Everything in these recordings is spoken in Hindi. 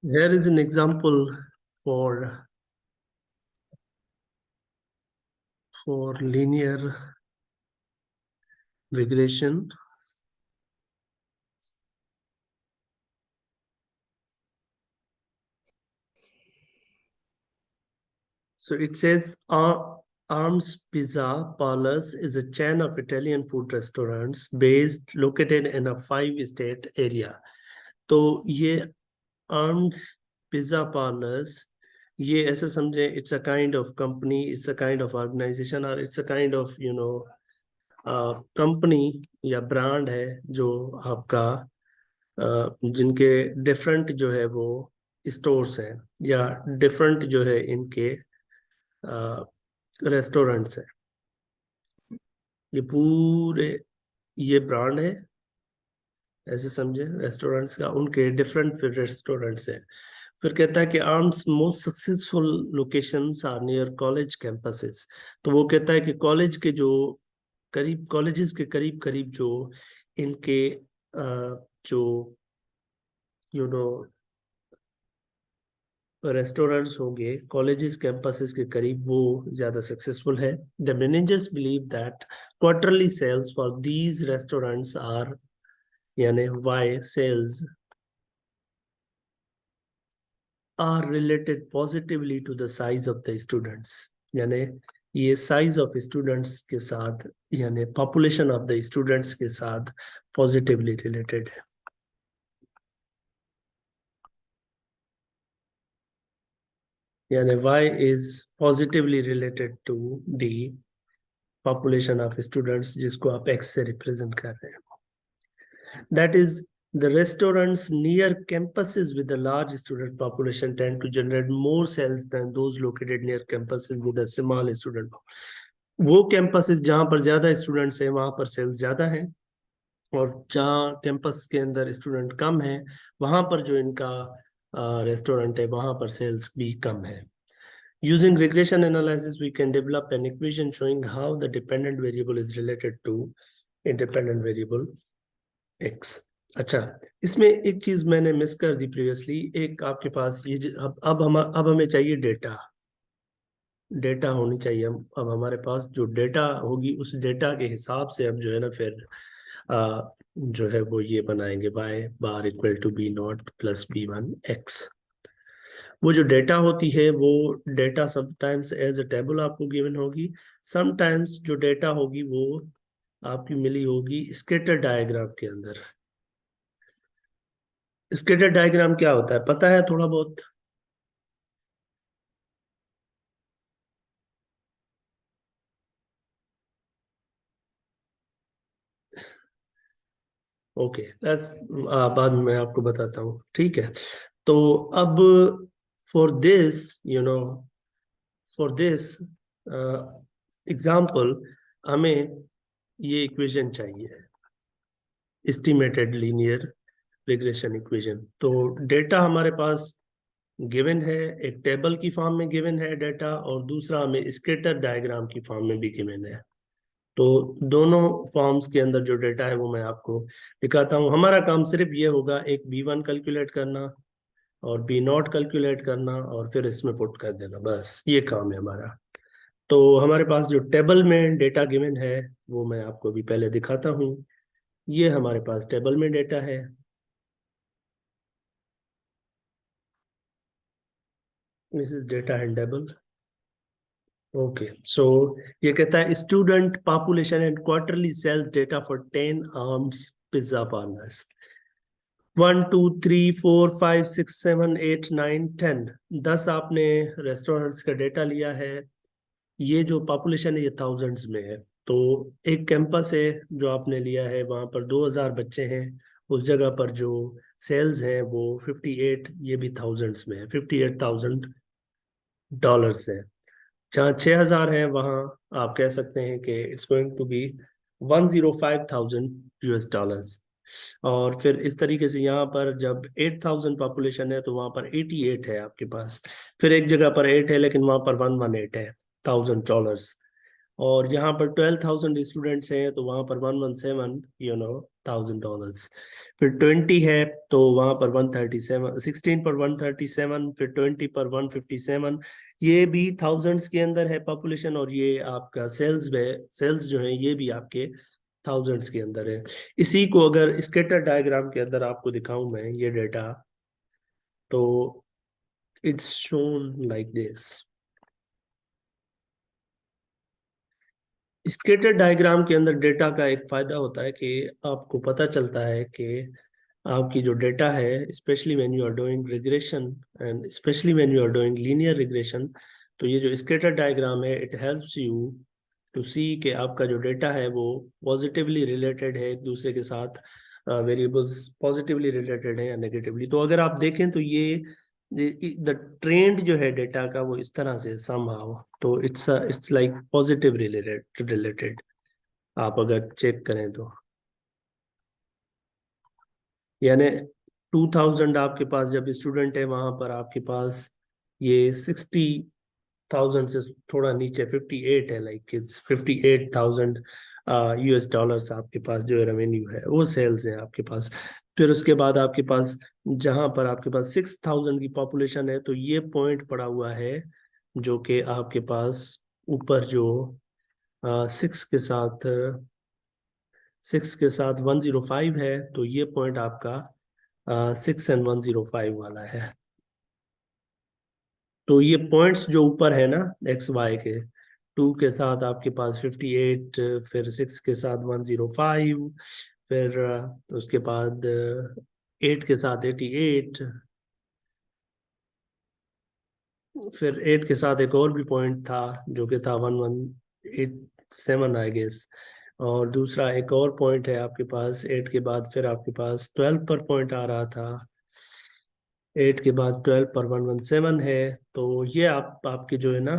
Here is an example for linear regression. So it says Arms Pizza Parlors is a chain of Italian food restaurants located in a 5-state area. तो ये Arms Pizza Parlors, ये ऐसे समझे, it's a kind of company, it's a kind of organization, or it's a kind of company या ब्रांड है जो आपका जिनके डिफरेंट जो है वो स्टोर्स हैं या डिफरेंट जो है इनके रेस्टोरेंट्स हैं। ये पूरे ये ब्रांड है, ऐसे समझे, रेस्टोरेंट्स का, उनके डिफरेंट फिर रेस्टोरेंट्स हैं। फिर कहता है कि arms most successful locations are near college campuses. तो वो कहता है कि कॉलेज के जो करीब, कॉलेजेस के करीब करीब जो इनके जो यू नो रेस्टोरेंट्स होंगे कॉलेजेस कैंपसेस के करीब, वो ज्यादा सक्सेसफुल है। The managers believe that quarterly sales for these restaurants are, यानी Y sales are related positively to the size of the students, यानी ये साइज ऑफ स्टूडेंट्स के साथ, यानी पॉपुलेशन ऑफ द स्टूडेंट्स के साथ पॉजिटिवली रिलेटेड है। यानी y is positively related to the population of students जिसको आप x से represent कर रहे हैं। That is, the restaurants near campuses with a large student population tend to generate more sales than those located near campuses with a small student population। वो कैंपसेस जहां पर ज्यादा स्टूडेंट्स हैं वहां पर सेल्स ज्यादा है, और जहाँ कैंपस के अंदर स्टूडेंट कम है वहां पर जो इनका रेस्टोरेंट है वहां पर सेल्स भी कम है। Using regression analysis, we can develop an equation showing how the dependent variable is related to independent variable x। अच्छा, इसमें एक चीज मैंने मिस कर दी प्रीवियसली। एक आपके पास ये अब हमें चाहिए डेटा होनी चाहिए। अब हमारे पास जो डेटा होगी उस डेटा के हिसाब से अब जो है ना फिर जो है वो ये बनाएंगे y bar equal to b not plus b1 x। वो जो डेटा होती है वो data sometimes as a table आपको गिवन होगी, समटाइम्स जो डेटा होगी वो आपकी मिली होगी स्कैटर डायग्राम के अंदर। स्कैटर डायग्राम क्या होता है पता है थोड़ा बहुत? ओके, बाद में मैं आपको बताता हूँ, ठीक है। तो अब for this you know for this example हमें ये इक्वेशन चाहिए, एस्टिमेटेड लीनियर रिग्रेशन इक्वेशन। तो डेटा हमारे पास गिवन है, एक टेबल की फॉर्म में गिवन है डेटा, और दूसरा हमें स्कैटर डायग्राम की फॉर्म में भी गिवन है। तो दोनों फॉर्म्स के अंदर जो डेटा है वो मैं आपको दिखाता हूँ। हमारा काम सिर्फ ये होगा, एक b1 कैलकुलेट करना और b नॉट कैलकुलेट करना और फिर इसमें पुट कर देना, बस ये काम है हमारा। तो हमारे पास जो टेबल में डेटा गिवन है वो मैं आपको भी पहले दिखाता हूँ। ये हमारे पास टेबल में डेटा है। This is data and table. Okay, so ये कहता है student population and quarterly sales data for 10 Armand's pizza parlours. 1 2 3 4 5 6 7 8 9 10, 10 आपने रेस्टोरेंट्स का डेटा लिया है। ये जो पॉपुलेशन है ये थाउजेंड्स में है। तो एक कैंपस है जो आपने लिया है, वहां पर 2000 बच्चे हैं। उस जगह पर जो सेल्स हैं वो 58, ये भी थाउजेंड्स में है, $58,000 है। जहाँ 6000 है वहाँ आप कह सकते हैं कि it's going to be 105,000 US dollars. और फिर इस तरीके से यहाँ पर जब 8000 पॉपुलेशन है तो वहाँ पर 88 है आपके पास। फिर एक जगह पर 8 है लेकिन वहाँ पर 118 है $1000। और यहाँ पर 12,000 स्टूडेंट्स हैं तो वहाँ पर 117 $1,000। फिर 20 है तो वहाँ पर 137, 16 पर 137, फिर 20 पर 157। ये भी थाउजेंड्स के अंदर है पॉपुलेशन, और ये आपका सेल्स में, सेल्स जो है ये भी आपके थाउजेंड्स के अंदर है। इसी को अगर स्कैटर डायग्राम के अंदर आपको दिखाऊं मैं ये डेटा, तो it's shown like this. Scatter diagram के अंदर डेटा का एक फायदा होता है कि आपको पता चलता है कि आपकी जो डेटा है, especially when you are doing regression and especially when you are doing linear regression, तो ये जो स्कैटर डायग्राम है it helps you to see कि आपका जो डेटा है वो पॉजिटिवली रिलेटेड है एक दूसरे के साथ, वेरिएबल्स पॉजिटिवली रिलेटेड है या नेगेटिवली। तो अगर आप देखें तो ये द ट्रेंड जो है डेटा का वो इस तरह से समहाउ, तो इट्स लाइक पॉजिटिव रिलेटेड आप अगर चेक करें तो, यानी 2000 आपके पास जब स्टूडेंट है वहां पर आपके पास ये 60,000 से थोड़ा नीचे 58 है, लाइक इट्स 58,000 US डॉलर्स आपके पास जो रेवेन्यू है वो सेल्स है आपके पास। फिर उसके बाद आपके पास जहां पर आपके पास 6,000 की पॉपुलेशन है, तो ये पॉइंट पड़ा हुआ है जो कि आपके पास ऊपर जो 6 के साथ 105 है, तो ये पॉइंट आपका 6 and 105 वाला है। तो ये पॉइंट्स जो ऊपर है ना एक्स वाई के, 2 के साथ आपके पास 58, फिर 6 के साथ 105, फिर उसके बाद 8 के साथ 88, फिर 8 के साथ एक और भी पॉइंट था जो कि था 1187 आई गेस। और दूसरा एक और पॉइंट है आपके पास 8 के बाद, फिर आपके पास 12 पर पॉइंट आ रहा था, 8 के बाद 12 पर 117 है। तो ये आपके जो है ना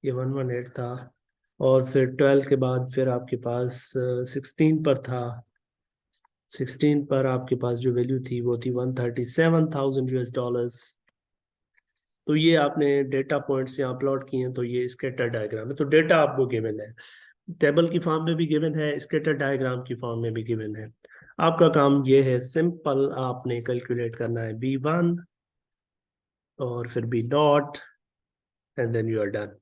ये 118 था। और फिर 12 के बाद फिर आपके पास 16 पर था, 16 पर आपके पास जो वैल्यू थी वो थी 137,000 US डॉलर्स। तो ये आपने डेटा पॉइंट्स यहाँ प्लॉट किए हैं, तो ये स्कैटर डायग्राम है। तो डेटा आपको गिवन है, टेबल की फॉर्म में भी गिवन है, स्कैटर डायग्राम की फॉर्म में भी गिवन है। आपका काम ये है, सिंपल आपने कैलकुलेट करना है B1 और फिर B0 and then you are done.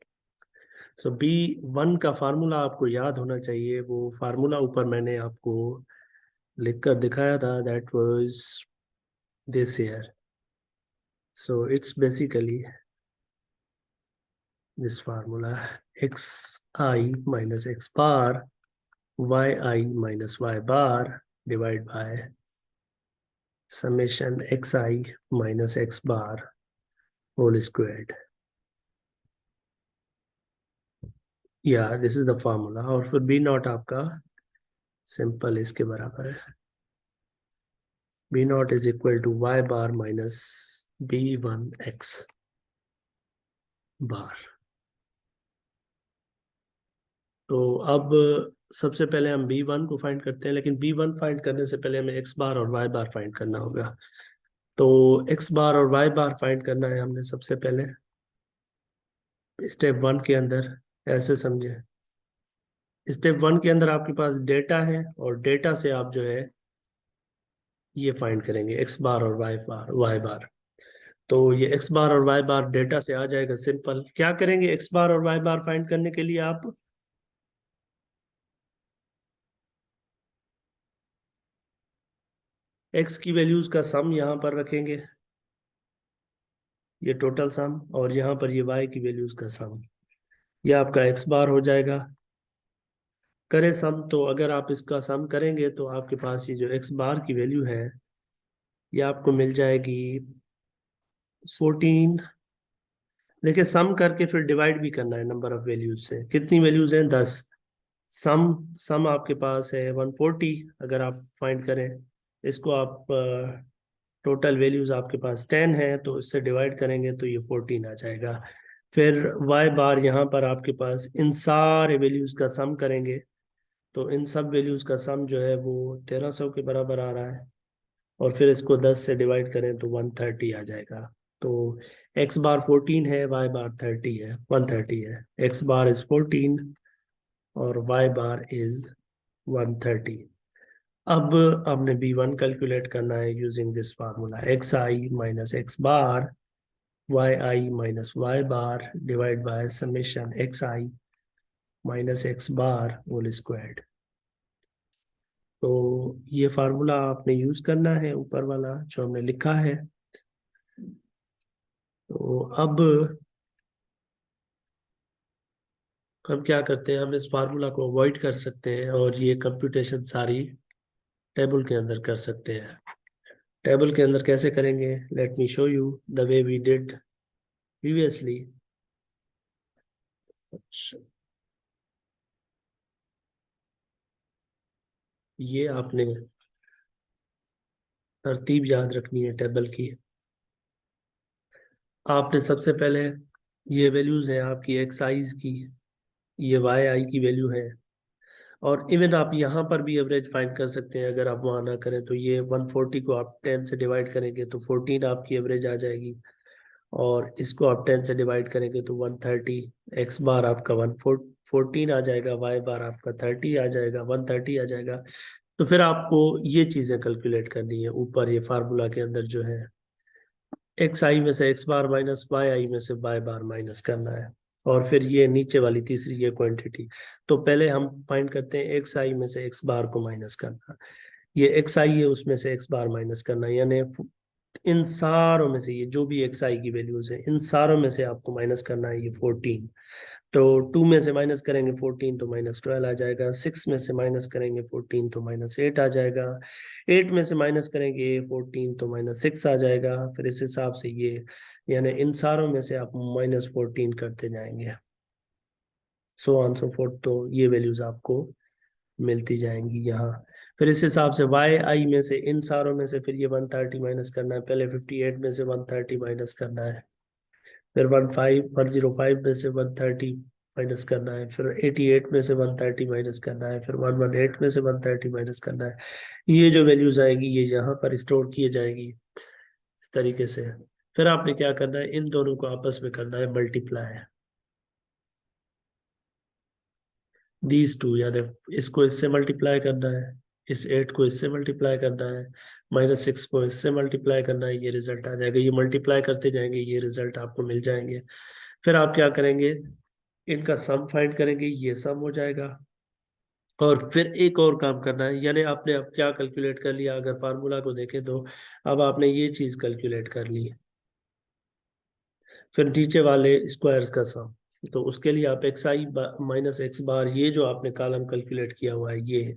So B1 का फार्मूला आपको याद होना चाहिए, वो फार्मूला ऊपर मैंने आपको लिखकर दिखाया था, that was this year. So it's basically this formula, xi minus x bar, yi minus y bar divide by summation xi minus x bar whole squared. या दिस इज द फार्मूला। और फिर B0 आपका सिंपल इसके बराबर है, B0 is equal to y bar minus B1 x बार। तो अब सबसे पहले हम B1 को फाइंड करते हैं, लेकिन B1 फाइंड करने से पहले हमें x बार और y बार फाइंड करना होगा। तो x बार और y बार फाइंड करना है हमने सबसे पहले स्टेप 1 के अंदर, ऐसे समझे। स्टेप 1 के अंदर आपके पास डेटा है और डेटा से आप जो है ये फाइंड करेंगे x बार और y बार। तो ये x बार और y बार डेटा से आ जाएगा। सिंपल क्या करेंगे, x बार और y बार फाइंड करने के लिए आप x की वैल्यूज का सम यहाँ पर रखेंगे, ये टोटल सम, और यहाँ पर ये y की वैल्यूज का सम, ये आपका x बार हो जाएगा। करें सम, तो अगर आप इसका सम करेंगे तो आपके पास ये जो x बार की वैल्यू है ये आपको मिल जाएगी 14। देखिए सम करके फिर डिवाइड भी करना है नंबर ऑफ वैल्यूज से, कितनी वैल्यूज हैं 10। सम सम आपके पास है 140, अगर आप फाइंड करें इसको आप, टोटल वैल्यूज आपके पास 10 है तो इससे डिवाइड करेंगे तो ये 14 आ जाएगा। फिर y बार यहाँ पर आपके पास इन सारे वैल्यूज का सम करेंगे, तो इन सब वैल्यूज का सम जो है वो 1300 के बराबर आ रहा है। और फिर इसको 10 से डिवाइड करें तो 130 आ जाएगा। तो x बार 14 है, y बार 30 है, 130 है। x बार इज 14 और y बार इज 130। अब आपने b1 कैलकुलेट करना है using this formula, xi minus x bar yi minus y bar divide by summation xi minus x bar whole squared. तो ये फार्मूला आपने यूज करना है, ऊपर वाला जो हमने लिखा है। तो अब हम क्या करते हैं, हम इस फार्मूला को अवॉइड कर सकते हैं और ये कंप्यूटेशन सारी टेबल के अंदर कर सकते हैं। टेबल के अंदर कैसे करेंगे, let me show you the way we did previously. ये आपने तरतीब याद रखनी है टेबल की। आपने सबसे पहले ये वैल्यूज है आपकी एक्स आईज की, ये वाई आई की वैल्यू है। और इवन आप यहाँ पर भी एवरेज फाइंड कर सकते हैं, अगर आप वहाँ ना करें तो ये 140 को आप 10 से डिवाइड करेंगे तो 14 आपकी एवरेज आ जाएगी, और इसको आप 10 से डिवाइड करेंगे तो 130। एक्स बार आपका 114 आ जाएगा, वाई बार आपका 30 आ जाएगा, 130 आ जाएगा। तो फिर आपको ये चीजें कैलकुलेट करनी है ऊपर ये फार्मूला के अंदर जो है, एक्स आई में से एक्स बार माइनस वाई आई में से वाई बार माइनस करना है। और फिर ये नीचे वाली तीसरी ये क्वांटिटी। तो पहले हम फाइंड करते हैं एक्स आई में से एक्स बार को माइनस करना। ये एक्स आई है उसमें से एक्स बार माइनस करना, यानी इन सारों में से ये जो भी एक्स आई की वैल्यूज है इन सारों में से आपको माइनस करना है ये 14। तो 2 में से माइनस करेंगे 14 तो -12 आ जाएगा, 6 में से माइनस करेंगे 14 तो -8 आ जाएगा, 8 में से माइनस करेंगे 14 तो -6 आ जाएगा। फिर इस हिसाब से ये, यानी इन सारों में से आप -14 करते जाएंगे, सो ऑन सो फोर्थ। तो ये वैल्यूज आपको मिलती जाएंगी यहाँ। फिर इस हिसाब से वाई आई में से इन सारों में से फिर ये 130 माइनस करना है, पहले 58 में से 130 माइनस करना है, फिर 105 में से 130 माइनस करना है, फिर 88 में से 130 माइनस करना है, फिर 118 में से 130 माइनस करना है। ये जो वैल्यूज आएगी ये यहाँ पर स्टोर किए जाएगी इस तरीके से। फिर आपने क्या करना है, इन दोनों को आपस में करना है मल्टीप्लाई, दीज टू, यानी इसको इससे मल्टीप्लाई करना है, इस 8 को इससे मल्टीप्लाई करना है, -6 को इससे मल्टीप्लाई करना है, ये रिजल्ट आ जाएगा। ये मल्टीप्लाई करते जाएंगे ये रिजल्ट आपको मिल जाएंगे। फिर आप क्या करेंगे, इनका सम फाइंड करेंगे, ये सम हो जाएगा। और फिर एक और काम करना है, यानी आपने अब क्या कैलकुलेट कर लिया, अगर फार्मूला को देखें तो अब आपने ये चीज कैलकुलेट कर ली। फिर नीचे वाले स्क्वायर्स का सम, तो उसके लिए आप एक्स आई माइनस एक्स बार, ये जो आपने कॉलम कैलकुलेट किया हुआ है ये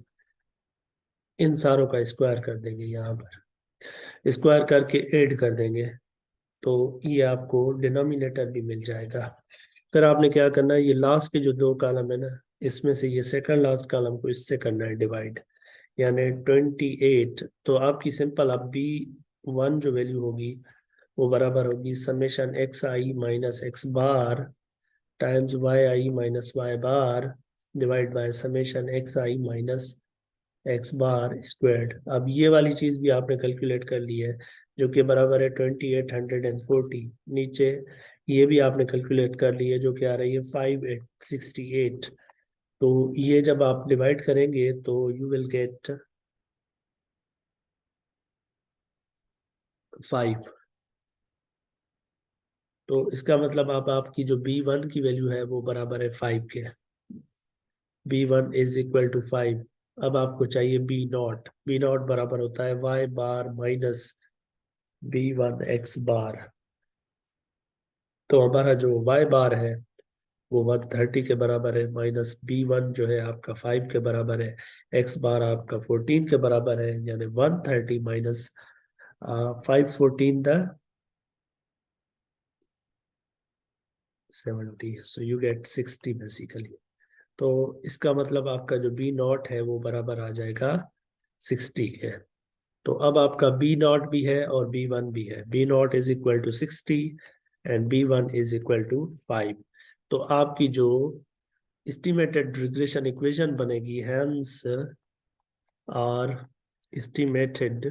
इन सारों का स्क्वायर कर देंगे, यहाँ पर स्क्वायर करके ऐड कर देंगे, तो ये आपको डिनोमिनेटर भी मिल जाएगा। फिर आपने क्या करना है, ये लास्ट के जो दो कॉलम है ना, इसमें से ये सेकंड लास्ट कॉलम को इससे करना है डिवाइड, यानी 28। तो आपकी सिंपल अब B1 जो वैल्यू होगी वो बराबर होगी summation x i minus x bar times y i minus y bar divide by summation x i minus x bar squared. अब ये वाली चीज भी आपने कैलकुलेट कर ली है, जो कि बराबर है 2840। नीचे ये भी आपने कैलकुलेट कर ली है, जो कि आ रही है 5868। तो ये जब आप डिवाइड करेंगे तो यू विल गेट 5। तो इसका मतलब आप आपकी जो B1 की वैल्यू है वो बराबर है 5 के। B1 is equal to 5। अब आपको चाहिए B0। B0 बराबर होता है वाई बार माइनस B1 एक्स बार। तो हमारा जो वाई बार है वो 130 के बराबर है, माइनस B1 जो है आपका 5 के बराबर है, एक्स बार आपका 14 के बराबर है, यानी 130 minus 514 the 70, so you get 60 basically. तो इसका मतलब आपका जो B0 है वो बराबर आ जाएगा 60 के। तो अब आपका B0 भी है और B1 भी है। B0 is equal to 60 and B1 is equal to 5। तो आपकी जो एस्टिमेटेड रिग्रेशन इक्वेशन बनेगी, hence our estimated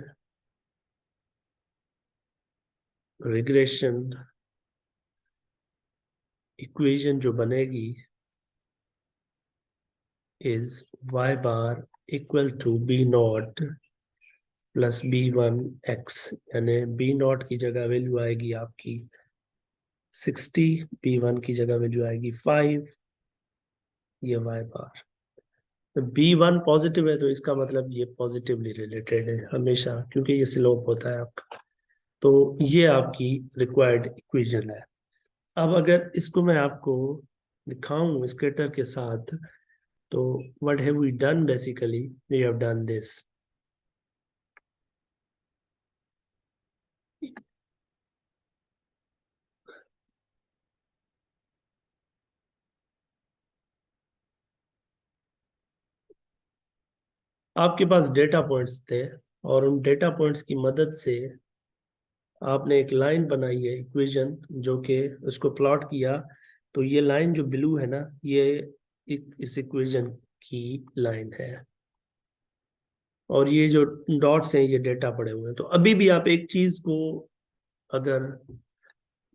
regression equation जो बनेगी is y bar equal to b naught plus b1 x, यानी बी नॉट की जगह वैल्यू आएगी आपकी 60, b1 की जगह वैल्यू आएगी 5, ये y बार। तो b1 पॉजिटिव है तो इसका मतलब ये पॉजिटिवली रिलेटेड है हमेशा, क्योंकि ये स्लोप होता है आपका। तो ये आपकी रिक्वायर्ड इक्वेशन है। अब अगर इसको मैं आपको दिखाऊं स्केटर के साथ, तो what have we done, basically we have done this. आपके पास डेटा पॉइंट्स थे और उन डेटा पॉइंट्स की मदद से आपने एक लाइन बनाई है इक्वेशन, जो कि उसको प्लॉट किया। तो ये लाइन जो ब्लू है ना, ये इस इक्वेशन की लाइन है, और ये जो डॉट्स हैं ये डेटा पड़े हुए हैं। तो अभी भी आप एक चीज को अगर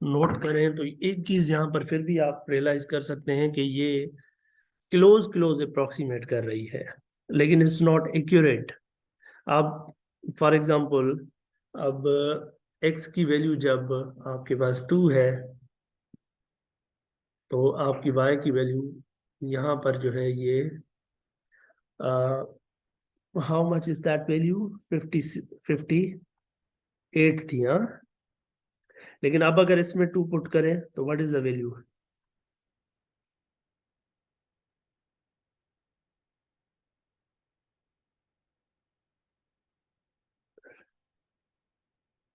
नोट करें तो एक चीज यहाँ पर फिर भी आप रियलाइज कर सकते हैं कि ये क्लोज क्लोज अप्रोक्सीमेट कर रही है, लेकिन इट्स नॉट एक्यूरेट। आप फॉर एग्जांपल, अब x की वैल्यू जब आपके पास 2 है, तो आपकी y की वैल्यू यहाँ पर जो है ये how much is that value, 58 थी, हाँ। लेकिन अब अगर इसमें 2 पुट करें तो व्हाट इज द वैल्यू?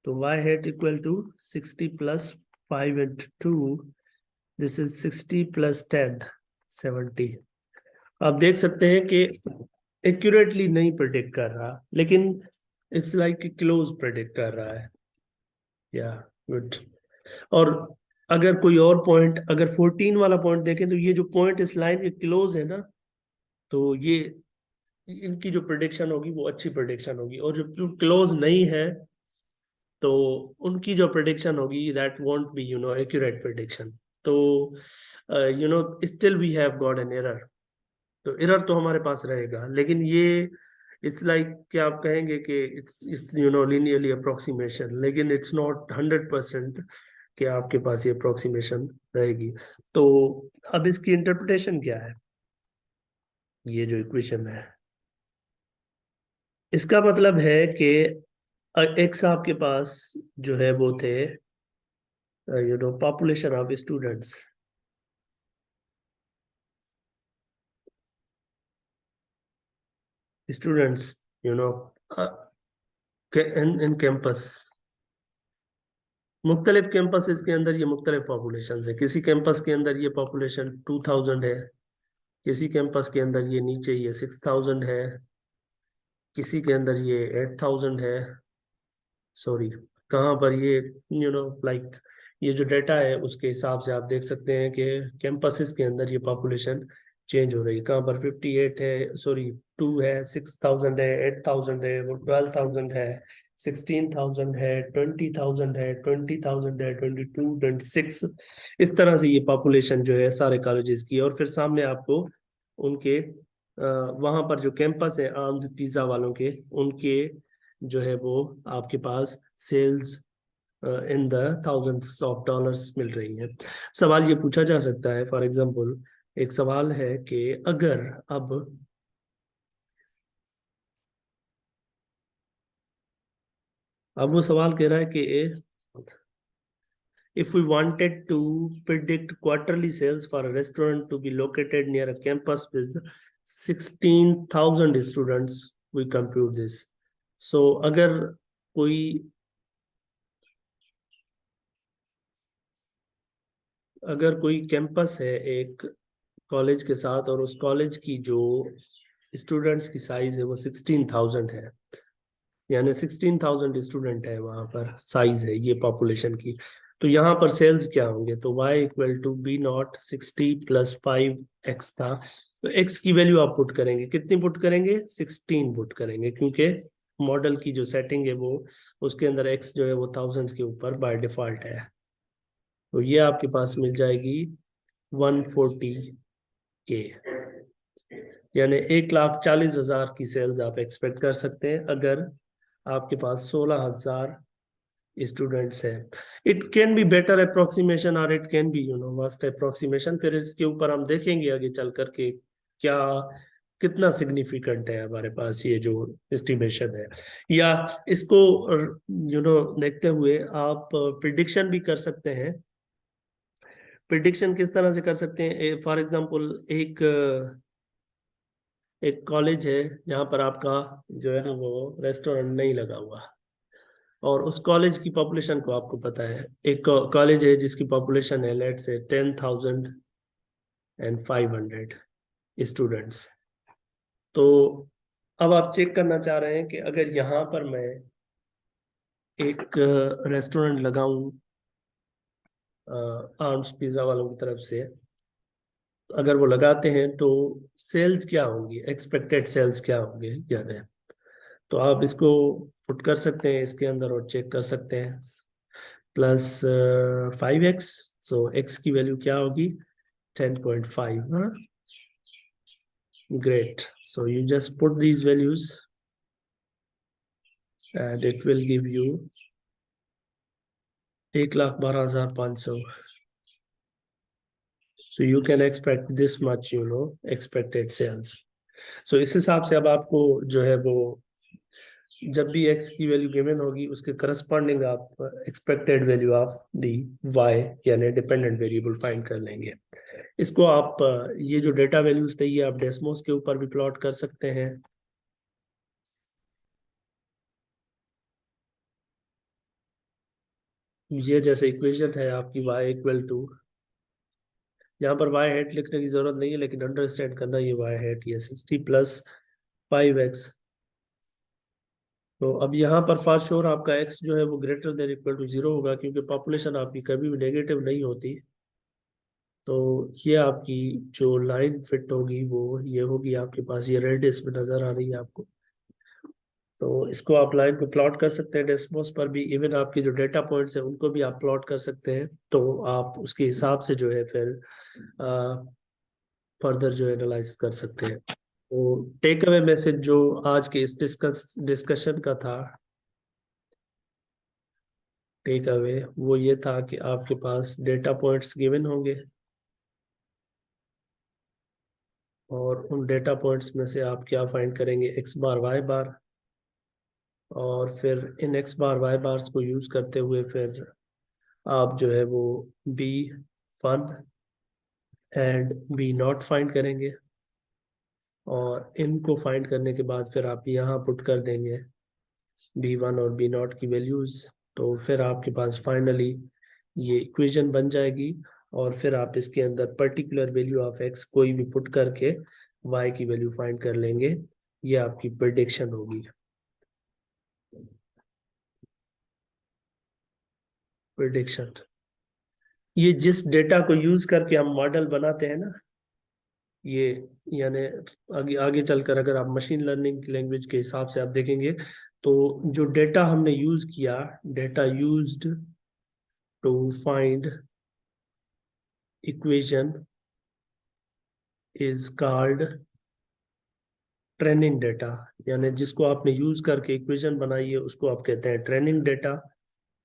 तो y hat equal to 60 plus 5 into 2, this is 60 plus 10, 70। आप देख सकते हैं कि एक्यूरेटली नहीं प्रिडिक्ट कर रहा, लेकिन इट्स लाइक क्लोज प्रिडिक्ट कर रहा है। या गुड। और अगर कोई और पॉइंट, अगर 14 वाला पॉइंट देखें, तो ये जो पॉइंट इस लाइन के क्लोज है ना, तो ये इनकी जो प्रिडिक्शन होगी वो अच्छी प्रिडिक्शन होगी, और जो क्लोज नहीं है तो उनकी जो प्रिडिक्शन होगी that won't be accurate prediction. तो still we have got an error. तो एरर तो हमारे पास रहेगा, लेकिन ये इट्स लाइक क्या आप कहेंगे कि इट्स लीनियरली अप्रोक्सीमेशन, लेकिन इट्स नॉट 100% कि आपके पास ये अप्रोक्सीमेशन रहेगी। तो अब इसकी इंटरप्रिटेशन क्या है, ये जो इक्वेशन है इसका मतलब है कि एक्स आपके पास जो है वो थे population of students, students you know in campus. मुख्तलिफ कैंपसेस के अंदर ये मुख्तलिफ पॉपुलेशन है। किसी कैंपस के अंदर ये पॉपुलेशन 2000 है, किसी कैंपस के अंदर ये नीचे ये 6000 है, किसी के अंदर ये 8000 है। सॉरी, कहाँ पर ये लाइक ये जो डाटा है उसके हिसाब से आप देख सकते हैं कि कैंपसेस के अंदर ये पॉपुलेशन चेंज हो रही है। कहाँ पर 58 है, सॉरी 2 है, 6000 है, 8000 है, वो 12000 है, 16000 है, 20000 है, 20000 है, 22, 26। इस तरह से ये पॉपुलेशन जो है सारे कॉलेजेस की है। और फिर सामने आपको उनके वहां पर जो कैंपस है आम पिज्जा वालों के, उनके जो है वो आपके पास sales in the thousands of dollars मिल रही है। सवाल ये पूछा जा सकता है, फॉर एग्जांपल एक सवाल है कि अगर अब वो सवाल कह रहा है कि if we wanted to predict quarterly sales for a restaurant to be located near a campus with 16,000 students, we compute this. So अगर कोई कैंपस है एक कॉलेज के साथ, और उस कॉलेज की जो स्टूडेंट्स की साइज है वो 16,000 है, यानी 16,000 स्टूडेंट है वहां पर, साइज है ये पॉपुलेशन की। तो यहाँ पर सेल्स क्या होंगे, तो y equal to b naught 60 plus 5x था। तो x की वैल्यू आप पुट करेंगे, कितनी पुट करेंगे, 16 पुट करेंगे, क्योंकि मॉडल की जो सेटिंग है वो उसके अंदर x जो है वो थाउजेंड के ऊपर बाय डिफॉल्ट है। तो ये आपके पास मिल जाएगी 140K, यानी 1,40,000 की सेल्स आप एक्सपेक्ट कर सकते हैं अगर आपके पास 16,000 स्टूडेंट्स हैं। It can be better approximation और it can be vast approximation, फिर इसके ऊपर हम देखेंगे आगे चल करके क्या कितना सिग्निफिकेंट है हमारे पास ये जो एस्टिमेशन है। या इसको देखते हुए आप प्रिडिक्शन भी कर सकते हैं। प्रिडिक्शन किस तरह से कर सकते हैं? फॉर एग्जांपल एक कॉलेज है जहाँ पर आपका जो है ना वो रेस्टोरेंट नहीं लगा हुआ, और उस कॉलेज की पॉपुलेशन को आपको पता है। एक कॉलेज है जिसकी पॉपुलेशन है लेट से 10,500 स्टूडेंट्स। तो अब आप चेक करना चाह रहे हैं कि अगर यहाँ पर मैं एक रेस्टोरेंट लगाऊं आर्म्स पिज्जा वालों की तरफ से, अगर वो लगाते हैं तो सेल्स क्या होंगी, एक्सपेक्टेड सेल्स क्या होंगे यानी। तो आप इसको पुट कर सकते हैं इसके अंदर और चेक कर सकते हैं। +5x, सो x की वैल्यू क्या होगी? 10.5। हाँ, great. So you just put these values and it will give you 1,12,500. So you can expect this much, expected sales. So इस हिसाब से अब आपको जो है वो जब भी x की वैल्यू गिवन होगी उसके करस्पॉन्डिंग आप expected value of the y यानी डिपेंडेंट वेरिएबल फाइंड कर लेंगे। इसको आप ये जो डेटा वैल्यूज थे ये आप डेस्मोस के ऊपर भी प्लॉट कर सकते हैं। ये जैसे इक्वेशन है आपकी y इक्वल टू, यहाँ पर y हैट लिखने की जरूरत नहीं है लेकिन अंडरस्टैंड करना ये y हैट ये 60 + 5x। तो अब यहाँ पर फॉर श्योर आपका x जो है वो ग्रेटर देन इक्वल टू 0 होगा क्योंकि पॉपुलेशन आपकी कभी भी नेगेटिव नहीं होती। तो ये आपकी जो लाइन फिट होगी वो ये होगी आपके पास, ये रेड इसमें नजर आ रही है आपको। तो इसको आप लाइन को प्लॉट कर सकते हैं डेस्मोस पर भी, इवन आपके जो डेटा पॉइंट्स हैं उनको भी आप प्लॉट कर सकते हैं। तो आप उसके हिसाब से जो है फिर फर्दर जो एनालाइज कर सकते हैं। तो टेक अवे मैसेज जो आज के इस डिस्कशन का था, टेक अवे वो ये था कि आपके पास डेटा पॉइंट्स गिवन होंगे और उन डेटा पॉइंट्स में से आप क्या फाइंड करेंगे, एक्स बार वाई बार, और फिर इन एक्स बार वाई बार्स को यूज करते हुए फिर आप जो है वो b one and b naught find करेंगे, और इनको फाइंड करने के बाद फिर आप यहाँ पुट कर देंगे बी वन और बी नॉट की वैल्यूज। तो फिर आपके पास फाइनली ये इक्वेशन बन जाएगी, और फिर आप इसके अंदर पर्टिकुलर वैल्यू ऑफ एक्स कोई भी पुट करके वाई की वैल्यू फाइंड कर लेंगे। ये आपकी प्रिडिक्शन होगी। प्रिडिक्शन ये जिस डेटा को यूज करके हम मॉडल बनाते हैं ना, ये यानी आगे आगे चलकर अगर आप मशीन लर्निंग की लैंग्वेज के हिसाब से आप देखेंगे तो जो डेटा हमने यूज किया, data used to find equation is called training data, यानी जिसको आपने यूज करके इक्वेशन बनाई है उसको आप कहते हैं ट्रेनिंग डेटा,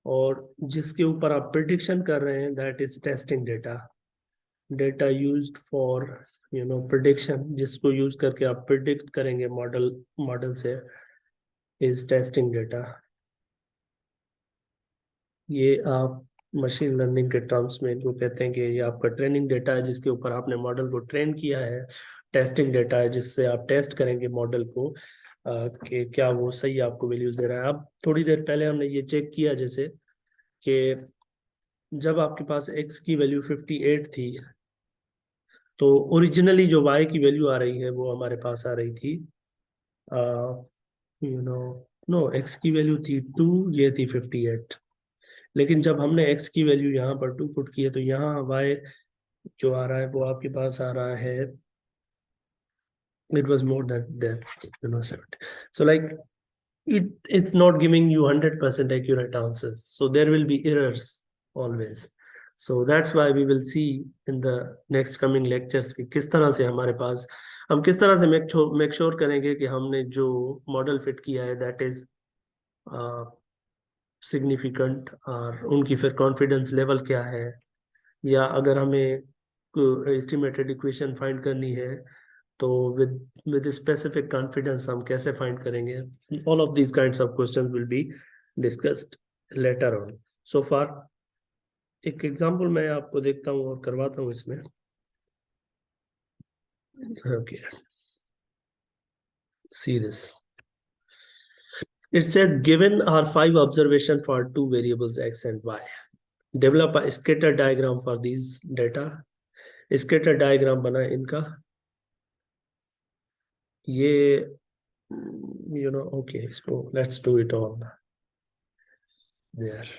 और जिसके ऊपर आप प्रिडिक्शन कर रहे हैं that is testing data. Data used for prediction, जिसको यूज करके आप प्रिडिक्ट करेंगे मॉडल मॉडल से, इज टेस्टिंग डेटा। ये आप मशीन लर्निंग के टर्म्स में इनको कहते हैं कि ये आपका ट्रेनिंग डेटा है जिसके ऊपर आपने मॉडल को ट्रेन किया है। टेस्टिंग डेटा है जिससे आप टेस्ट करेंगे मॉडल को कि क्या वो सही आपको वैल्यूज दे रहा है। अब थोड़ी देर पहले हमने ये चेक किया जैसे कि जब आपके पास x की वैल्यू 58 थी तो ओरिजिनली जो y की वैल्यू आ रही है वो हमारे पास आ रही थी यू नो नो x की वैल्यू थी 2, ये थी 58। लेकिन जब हमने x की वैल्यू यहाँ पर 2 पुट की है तो यहाँ y जो आ रहा है वो आपके पास आ रहा है, it was more than that, 70। So like it's not giving you 100% accurate answers. So there will be errors always. So that's why we will see in the next coming lectures कि किस तरह से हमारे पास हम किस तरह से मेक श्योर करेंगे कि हमने जो मॉडल फिट किया है दैट इज सिग्निफिकेंट, और उनकी फिर कॉन्फिडेंस लेवल क्या है, या अगर हमें एस्टिमेटेड इक्वेशन फाइंड करनी है तो विद स्पेसिफिक कॉन्फिडेंस हम कैसे फाइंड करेंगे. All of these kinds of questions will be discussed later on. So for एक एग्जांपल मैं आपको देखता हूँ और करवाता हूँ इसमें. Okay, see this. It says given are five observation for two variables x and y. Develop a scatter diagram for these data. Scatter diagram बना इनका ये okay, इसको let's do it on there.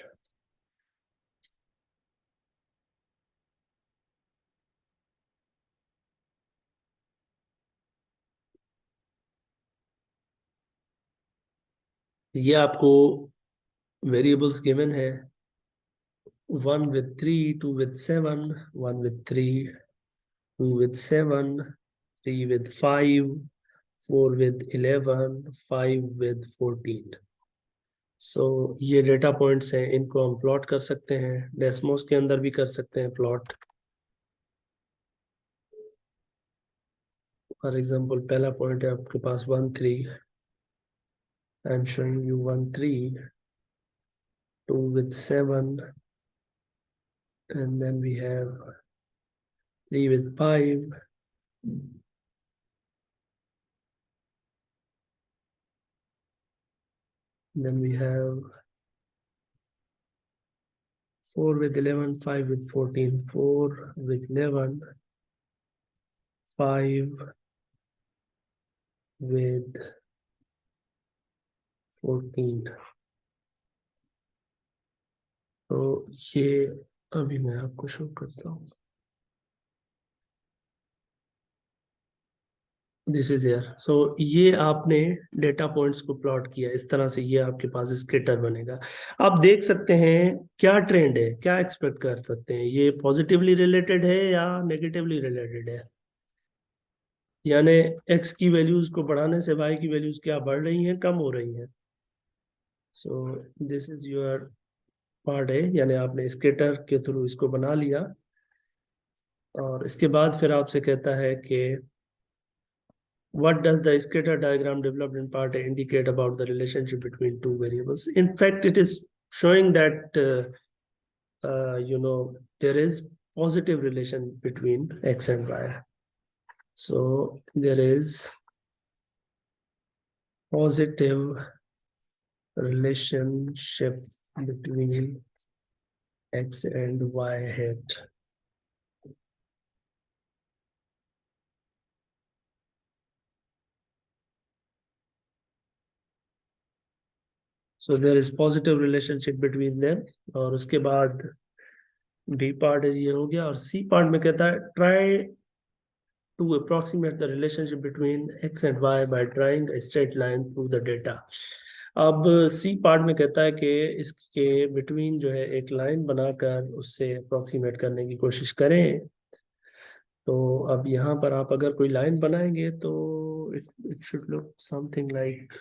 ये आपको वेरिएबल्स गिवन है 1 with 3, 2 with 7, 1 with 3, 2 with 7, 3 with 5, 4 with 11, 5 with 14. सो ये डेटा पॉइंट्स हैं, इनको हम प्लॉट कर सकते हैं, डेस्मोस के अंदर भी कर सकते हैं प्लॉट. फॉर एग्जांपल पहला पॉइंट है आपके पास 1 3. I am showing you 1 3, 2 with 7, and then we have 3 with 5, then we have 4 with 11, 5 with 14, 4 with 11, 5 with 14. तो ये अभी मैं आपको शो करता हूँ. This is air. सो ये आपने डेटा पॉइंट्स को प्लॉट किया इस तरह से, ये आपके पास स्केटर बनेगा. आप देख सकते हैं क्या ट्रेंड है, क्या एक्सपेक्ट कर सकते हैं, ये पॉजिटिवली रिलेटेड है या नेगेटिवली रिलेटेड है. यानी एक्स की वैल्यूज को बढ़ाने से वाई की वैल्यूज क्या बढ़ रही हैं, कम हो रही हैं. So this is your part है, यानी आपने स्केटर के थ्रू इसको बना लिया. और इसके बाद फिर आपसे कहता है कि what does the scatter diagram developed in part A indicate about the relationship between two variables? In fact, it is showing that there is positive relation between x and y. So there is positive relationship between x and y hat. So there is positive relationship between them. और उसके बाद B part ये हो गया, और C part में कहता है try to approximate the relationship between x and y by drawing a straight line through the data. अब सी पार्ट में कहता है कि इसके बिटवीन जो है एक लाइन बनाकर उससे अप्रोक्सीमेट करने की कोशिश करें. तो अब यहाँ पर आप अगर कोई लाइन बनाएंगे तो it should look something like,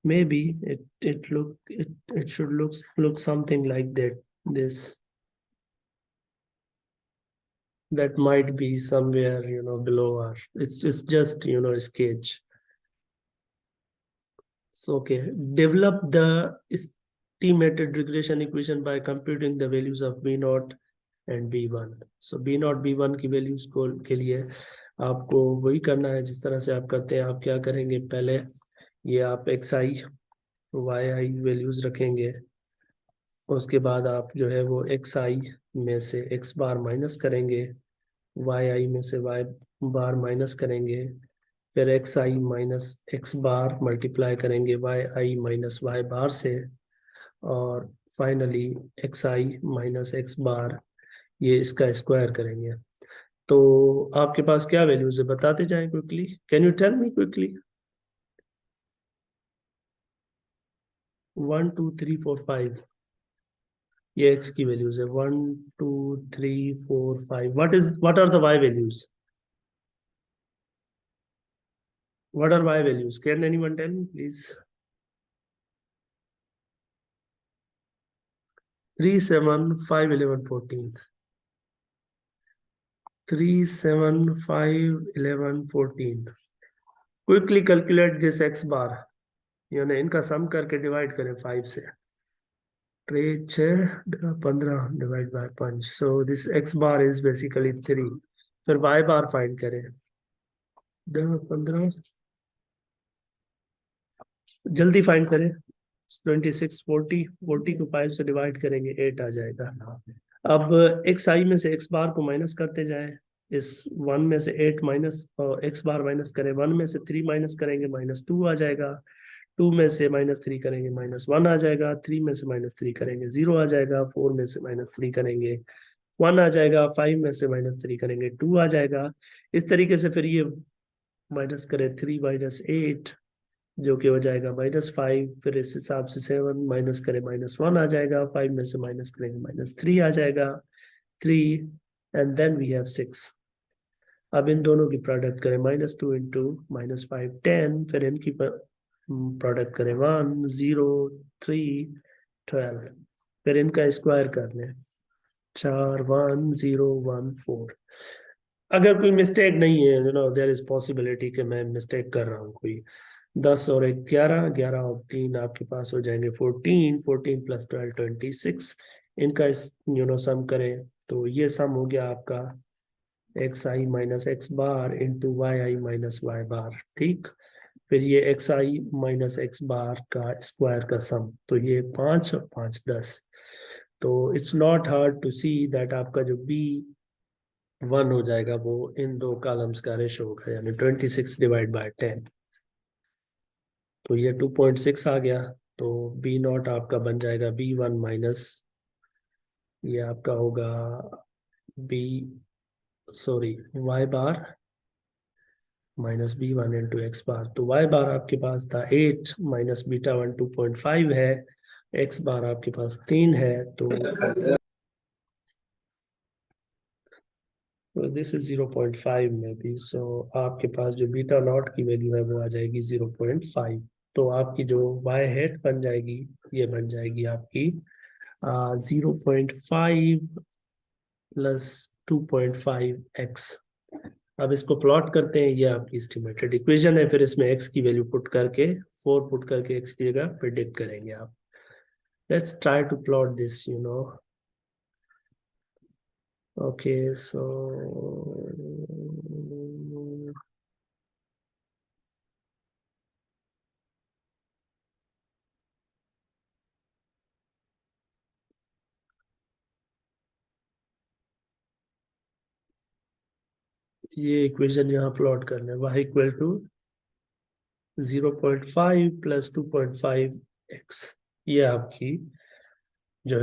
maybe it should look something like this. That might be somewhere below, or it's just sketch. So okay, develop the estimated regression equation by computing the values of b naught and b1. So b naught b1 की वैल्यूज को के लिए आपको वही करना है जिस तरह से आप करते हैं. आप क्या करेंगे, पहले ये आप xi yi वैल्यूज रखेंगे. उसके बाद आप जो है वो xi में से x बार माइनस करेंगे, yi में से y बार माइनस करेंगे, फिर x i minus x bar multiply करेंगे वाई आई माइनस वाई बार से, और finally x i minus x बार ये इसका स्क्वायर करेंगे. तो आपके पास क्या वैल्यूज है, बताते जाएं quickly. Can you tell me quickly. 1 2 3 4 5, ये x की वैल्यूज है। 1 2 3 4 5, what are the y values? What are y values? Can anyone tell me, please? 3 7 5 11 14, 3 7 5 11 14. Quickly calculate this x bar, यानी इनका सम करके डिवाइड करें 5 से। 3 6 15 divide by 5, so this x bar is basically 3। फिर y bar फाइंड करें। 15, जल्दी फाइंड करें। 26 40, 40 को 5 से डिवाइड करेंगे 8 आ जाएगा। अब एक्स आई में से एक्स बार को माइनस करते जाएं। इस 1 में से 8 माइनस, एक्स बार माइनस करें, 1 में से 3 माइनस करेंगे -2 आ जाएगा। 2 में से -3 करेंगे -1 आ जाएगा। 3 में से -3 करेंगे 0 आ जाएगा। 4 में से -3 करेंगे 1 आ जाएगा। 5 में से -3 करेंगे 2 आ जाएगा। इस तरीके से फिर ये माइनस करें 3 -8, जो कि हो जाएगा -5। फिर इस हिसाब से 7 माइनस करें -1 आ जाएगा। 5 में से माइनस करेंगे -3 आ जाएगा। 3 एंड देन वी हैव 6। अब इन दोनों की प्रोडक्ट करें, -2 इंटू -5 10, फिर इनकी प्रोडक्ट करें 1 0 3 12, फिर इनका स्क्वायर कर लें 4 1 0 1 4। अगर कोई मिस्टेक नहीं है, देयर इज पॉसिबिलिटी कि मैं मिस्टेक कर रहा हूँ कोई। 10 और 1 11, 11 और 3 आपके पास हो जाएंगे 14, 14 प्लस 12 26। इनका सम करें तो ये सम हो गया आपका x i minus x bar into Y i minus y बार। ठीक, फिर ये एक्स आई माइनस एक्स बार का स्क्वायर का सम, तो ये 5 और 5 10। तो it's not hard to see that आपका जो बी 1 हो जाएगा वो इन दो कॉलम्स का रेशो होगा, यानी 26 डिवाइड बाय 10। तो ये 2.6 आ गया। तो बी नॉट आपका बन जाएगा B1 माइनस, ये आपका होगा बी, सॉरी, वाई बार -B1 इंटू एक्स बार। तो वाई बार आपके पास था 8 माइनस बीटा 1 2.5 है। एक्स बार आपके पास 3 है। तो दिस इज 0.5 में भी। सो आपके पास जो बीटा नॉट की वैल्यू है वो आ जाएगी 0.5। तो आपकी जो वाई हेड बन जाएगी, ये बन जाएगी आपकी 0.5 प्लस 2.5x। अब इसको प्लॉट करते हैं, ये आपकी एस्टिमेटेड इक्वेशन है। फिर इसमें x की वैल्यू पुट करके, 4 पुट करके x की जगह प्रिडिक्ट करेंगे आप। Let's try to plot this. Okay, so ये इक्वेशन यहाँ प्लॉट करना है। y equal to 0.5 plus 2.5x, ये आपकी